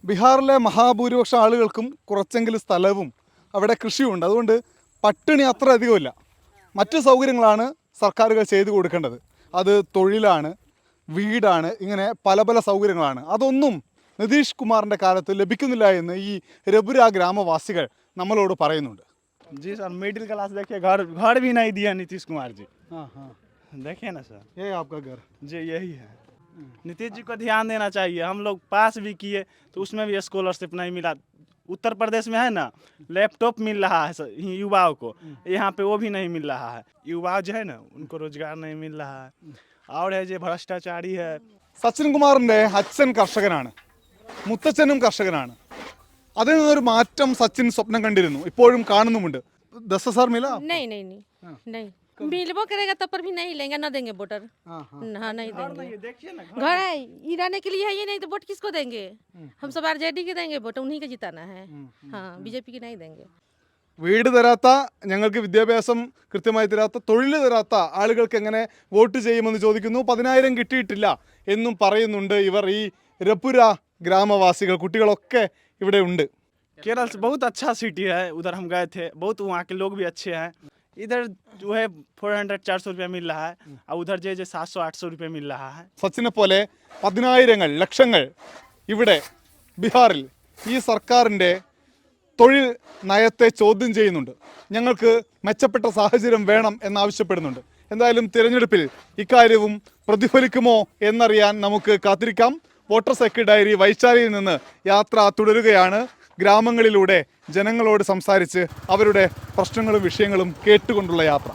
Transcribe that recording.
ബീഹാറിലെ മഹാഭൂരിപക്ഷം ആളുകൾക്കും കുറച്ചെങ്കിലും സ്ഥലവും അവിടെ കൃഷിയുണ്ട്. അതുകൊണ്ട് പട്ടിണി അത്ര അധികമില്ല. മറ്റു സൗകര്യങ്ങളാണ് സർക്കാരുകൾ ചെയ്തു കൊടുക്കേണ്ടത്. അത് തൊഴിലാണ്, വീടാണ്, ഇങ്ങനെ പല പല സൗകര്യങ്ങളാണ്. അതൊന്നും നിതീഷ് കുമാറിൻ്റെ കാലത്ത് ലഭിക്കുന്നില്ല എന്ന് ഈ രപുര ഗ്രാമവാസികൾ നമ്മളോട് പറയുന്നുണ്ട്. जी सर, मिडिल क्लास देखिए, घर घर भी नहीं दिया नीतीश कुमार जी। हाँ हाँ, देखिए ना सर, ये आपका घर जी यही है। नीतीश जी को ध्यान देना चाहिए। हम लोग पास भी किए तो उसमें भी स्कॉलरशिप नहीं मिला। उत्तर प्रदेश में है ना, लैपटॉप मिल रहा है युवाओं को, यहाँ पे वो भी नहीं मिल रहा है। युवा जो है ना, उनको रोजगार नहीं मिल रहा है। और है जो भ्रष्टाचारी है। സച്ചിൻ കുമാറിൻ്റെ അച്ഛൻ കർഷകനാണ്, മുത്തച്ഛനും കർഷകനാണ്. അതിൽ നിന്നൊരു മാറ്റം സച്ചിൻ സ്വപ്നം കണ്ടിരുന്നു, ഇപ്പോഴും കാണുന്നുമുണ്ട്. 10,000 मिला? नहीं नहीं नहीं नहीं मिलबो करेगा तब पर भी नहीं लेंगे, ना देंगे वोटर। हाँ नहीं देंगे। ये देखिए ना, घर है ये रहने के लिए है, ये नहीं तो वोट किसको देंगे? हम सब आरजेडी के देंगे वोट, उन्हीं को जिताना है। हाँ बीजेपी की नहीं देंगे। വീട് തരാത്ത, ഞങ്ങൾക്ക് വിദ്യാഭ്യാസം കൃത്യമായി തരാത്ത, തൊഴിൽ തരാത്ത ആളുകൾക്ക് എങ്ങനെ വോട്ട് ചെയ്യുമെന്ന് ചോദിക്കുന്നു. 10,000 കിട്ടിയിട്ടില്ല എന്നും പറയുന്നുണ്ട് ഇവർ. ഈ രപുര ഗ്രാമവാസികൾ, കുട്ടികളൊക്കെ ഇവിടെ ഉണ്ട്. केरल से बहुत अच्छा सिटी है, उधर हम गए थे, बहुत वहाँ के लोग भी अच्छे हैं। इधर जो है 400-400 रुपया मिल रहा है, और उधर जो 700-800 रुपया मिल रहा है। സച്ചിനെ പോലെ 10,000 ലക്ഷങ്ങൾ ഇവിടെ ബീഹാറിൽ ഈ സർക്കാരിൻ്റെ തൊഴിൽ നയത്തെ ചോദ്യം ചെയ്യുന്നുണ്ട്. ഞങ്ങൾക്ക് മെച്ചപ്പെട്ട സാഹചര്യം വേണം എന്നാവശ്യപ്പെടുന്നുണ്ട്. എന്തായാലും തിരഞ്ഞെടുപ്പിൽ ഇക്കാര്യവും പ്രതിഫലിക്കുമോ എന്നറിയാൻ നമുക്ക് കാത്തിരിക്കാം. വോട്ടർ സെക്രട്ടറി ഡയറി വൈശാലിയിൽ നിന്ന് യാത്ര തുടരുകയാണ്. ഗ്രാമങ്ങളിലൂടെ ജനങ്ങളോട് സംസാരിച്ച് അവരുടെ പ്രശ്നങ്ങളും വിഷയങ്ങളും കേട്ടുകൊണ്ടുള്ള യാത്ര.